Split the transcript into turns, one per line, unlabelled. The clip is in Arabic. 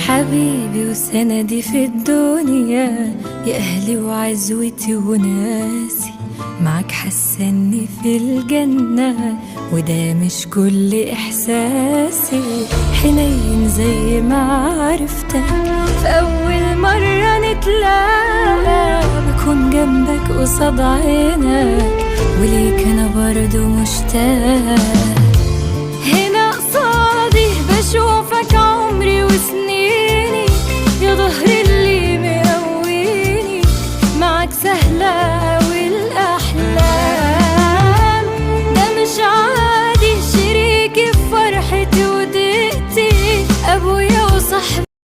حبيبي وسندي في الدنيا، يا أهلي وعزوتي وناسي، معك حسني في الجنة وده مش كل إحساسي. حنين زي ما عرفتك في أول مرة نتلاقى، بكون جنبك قصاد عينك وليك أنا برضو مشتاق. هنا قصادي بشوفك عمري وسنين،